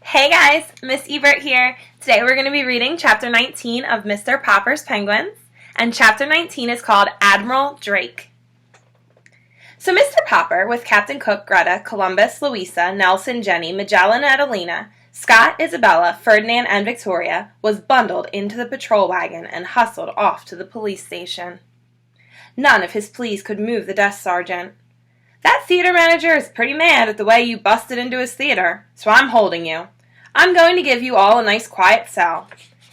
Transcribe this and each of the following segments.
Hey guys, Miss Ebert here. Today we're going to be reading Chapter 19 of Mr. Popper's Penguins, and Chapter 19 is called Admiral Drake. So Mr. Popper, with Captain Cook, Greta, Columbus, Louisa, Nelson, Jenny, Magellan, Adelina, Scott, Isabella, Ferdinand, and Victoria, was bundled into the patrol wagon and hustled off to the police station. None of his pleas could move the desk sergeant. "That theater manager is pretty mad at the way you busted into his theater, so I'm holding you. I'm going to give you all a nice quiet cell,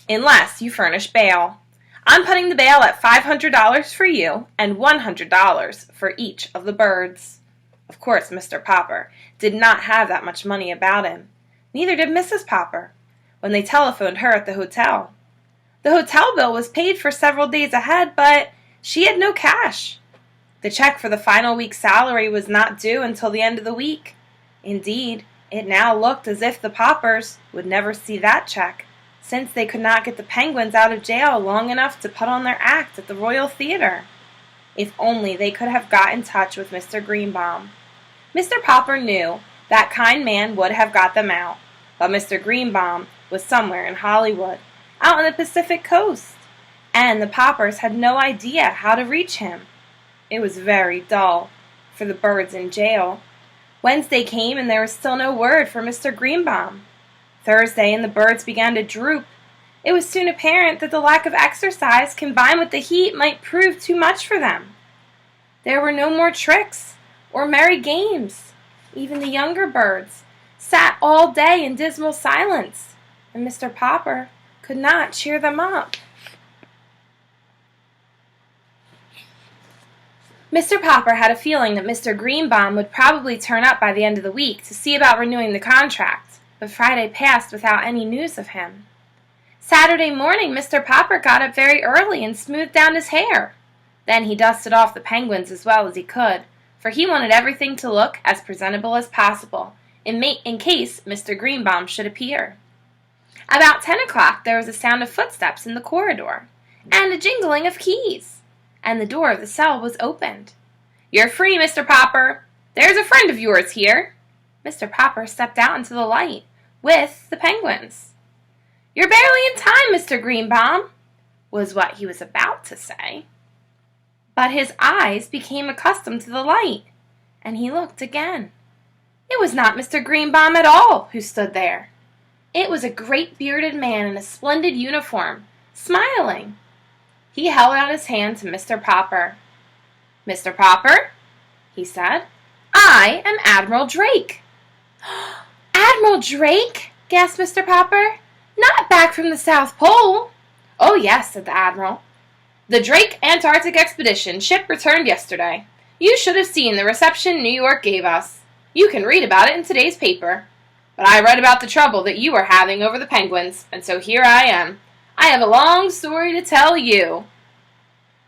unless you furnish bail. I'm putting the bail at $500 for you and $100 for each of the birds." Of course, Mr. Popper did not have that much money about him. Neither did Mrs. Popper, when they telephoned her at the hotel. The hotel bill was paid for several days ahead, but she had no cash. The check for the final week's salary was not due until the end of the week. Indeed, it now looked as if the Poppers would never see that check, since they could not get the Penguins out of jail long enough to put on their act at the Royal Theatre. If only they could have got in touch with Mr. Greenbaum. Mr. Popper knew that kind man would have got them out, but Mr. Greenbaum was somewhere in Hollywood, out on the Pacific coast, and the Poppers had no idea how to reach him. It was very dull for the birds in jail. Wednesday came and there was still no word for Mr. Greenbaum. Thursday and the birds began to droop. It was soon apparent that the lack of exercise combined with the heat might prove too much for them. There were no more tricks or merry games. Even the younger birds sat all day in dismal silence, and Mr. Popper could not cheer them up. Mr. Popper had a feeling that Mr. Greenbaum would probably turn up by the end of the week to see about renewing the contract, but Friday passed without any news of him. Saturday morning Mr. Popper got up very early and smoothed down his hair. Then he dusted off the penguins as well as he could, for he wanted everything to look as presentable as possible, in case Mr. Greenbaum should appear. About 10 o'clock there was a sound of footsteps in the corridor, and a jingling of keys, and the door of the cell was opened. "You're free, Mr. Popper. There's a friend of yours here." Mr. Popper stepped out into the light, with the penguins. "You're barely in time, Mr. Greenbaum," was what he was about to say. But his eyes became accustomed to the light, and he looked again. It was not Mr. Greenbaum at all who stood there. It was a great bearded man in a splendid uniform, smiling. He held out his hand to Mr. Popper. "Mr. Popper," he said, "I am Admiral Drake." "Admiral Drake?" gasped Mr. Popper. "Not back from the South Pole?" "Oh, yes," said the Admiral. "The Drake Antarctic Expedition ship returned yesterday. You should have seen the reception New York gave us. You can read about it in today's paper. But I read about the trouble that you were having over the penguins, and so here I am. I have a long story to tell you."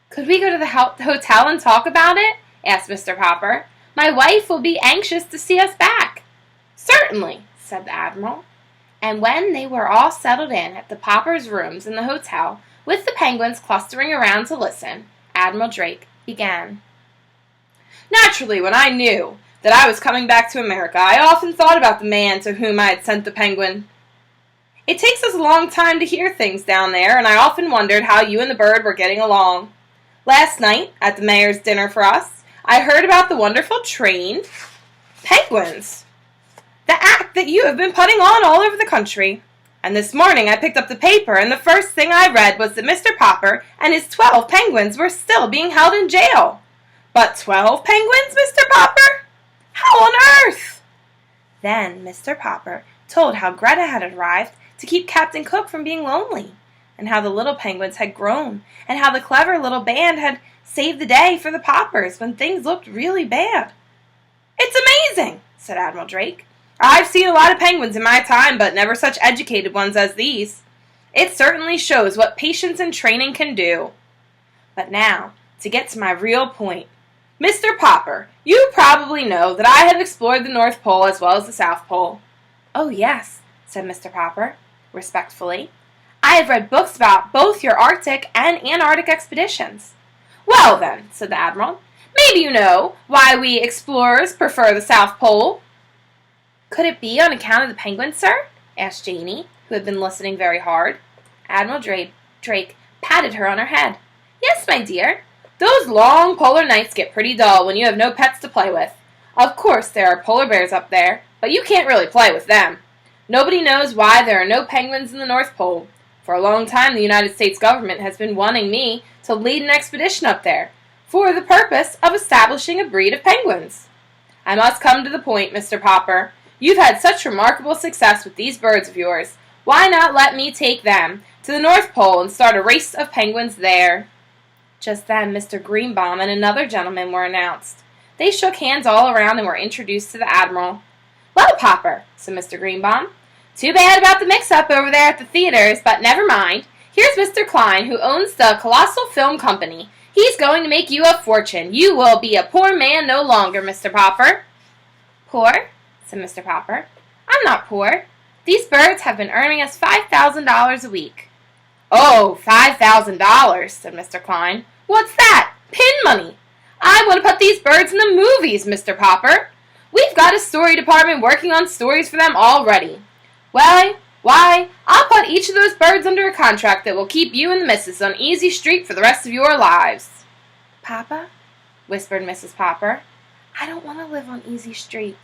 "Could we go to the hotel and talk about it?" asked Mr. Popper. "My wife will be anxious to see us back." "Certainly," said the Admiral. And when they were all settled in at the Poppers' rooms in the hotel, with the penguins clustering around to listen, Admiral Drake began. "Naturally, when I knew that I was coming back to America, I often thought about the man to whom I had sent the penguin. It takes us a long time to hear things down there, and I often wondered how you and the bird were getting along. Last night, at the mayor's dinner for us, I heard about the wonderful trained penguins, the act that you have been putting on all over the country. And this morning I picked up the paper, and the first thing I read was that Mr. Popper and his 12 penguins were still being held in jail. But 12 penguins, Mr. Popper? How on earth?" Then Mr. Popper told how Greta had arrived to keep Captain Cook from being lonely, and how the little penguins had grown, and how the clever little band had saved the day for the Poppers when things looked really bad. "It's amazing," said Admiral Drake. "I've seen a lot of penguins in my time, but never such educated ones as these. It certainly shows what patience and training can do. But now, to get to my real point. Mr. Popper, you probably know that I have explored the North Pole as well as the South Pole." "Oh, yes," said Mr. Popper, respectfully. "I have read books about both your Arctic and Antarctic expeditions." "Well, then," said the Admiral, "maybe you know why we explorers prefer the South Pole." "Could it be on account of the penguins, sir?" asked Janey, who had been listening very hard. Admiral Drake patted her on her head. "Yes, my dear. Those long polar nights get pretty dull when you have no pets to play with. Of course there are polar bears up there, but you can't really play with them. Nobody knows why there are no penguins in the North Pole. For a long time the United States government has been wanting me to lead an expedition up there, for the purpose of establishing a breed of penguins. I must come to the point, Mr. Popper. You've had such remarkable success with these birds of yours. Why not let me take them to the North Pole and start a race of penguins there?" Just then Mr. Greenbaum and another gentleman were announced. They shook hands all around and were introduced to the Admiral. "Well, Popper," said Mr. Greenbaum, "too bad about the mix-up over there at the theaters, but never mind. Here's Mr. Klein, who owns the Colossal Film Company. He's going to make you a fortune. You will be a poor man no longer, Mr. Popper." "Poor?" said Mr. Popper. "I'm not poor. These birds have been earning us $5,000 a week." "Oh, $5,000, said Mr. Klein. "What's that? Pin money! I want to put these birds in the movies, Mr. Popper. We've got a story department working on stories for them already. Why, I'll put each of those birds under a contract that will keep you and the missus on Easy Street for the rest of your lives." "Papa," whispered Mrs. Popper, "I don't want to live on Easy Street.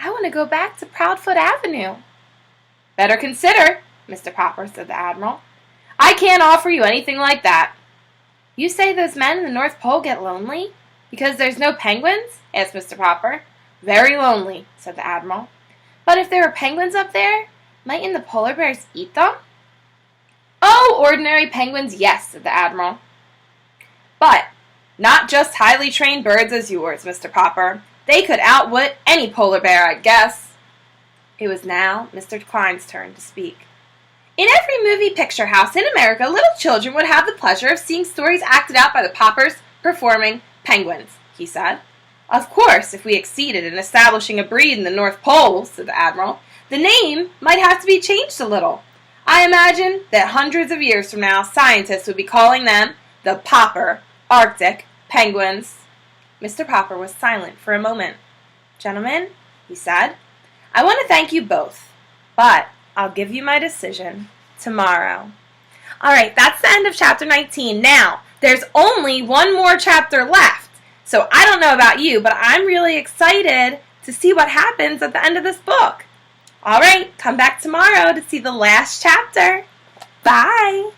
I want to go back to Proudfoot Avenue." "Better consider," Mr. Popper said the Admiral. "I can't offer you anything like that." "You say those men in the North Pole get lonely because there's no penguins?" asked Mr. Popper. "Very lonely," said the Admiral. "But if there were penguins up there, mightn't the polar bears eat them?" "Oh, ordinary penguins, yes," said the Admiral. "But not just highly trained birds as yours, Mr. Popper. They could outwit any polar bear, I guess." It was now Mr. Klein's turn to speak. "In every movie picture house in America, little children would have the pleasure of seeing stories acted out by the Poppers performing penguins," he said. "Of course, if we succeeded in establishing a breed in the North Pole," said the Admiral, "the name might have to be changed a little. I imagine that hundreds of years from now, scientists would be calling them the Popper Arctic penguins." Mr. Popper was silent for a moment. "Gentlemen," he said, "I want to thank you both, but I'll give you my decision tomorrow." All right, that's the end of chapter 19. Now, there's only one more chapter left. So I don't know about you, but I'm really excited to see what happens at the end of this book. All right, come back tomorrow to see the last chapter. Bye.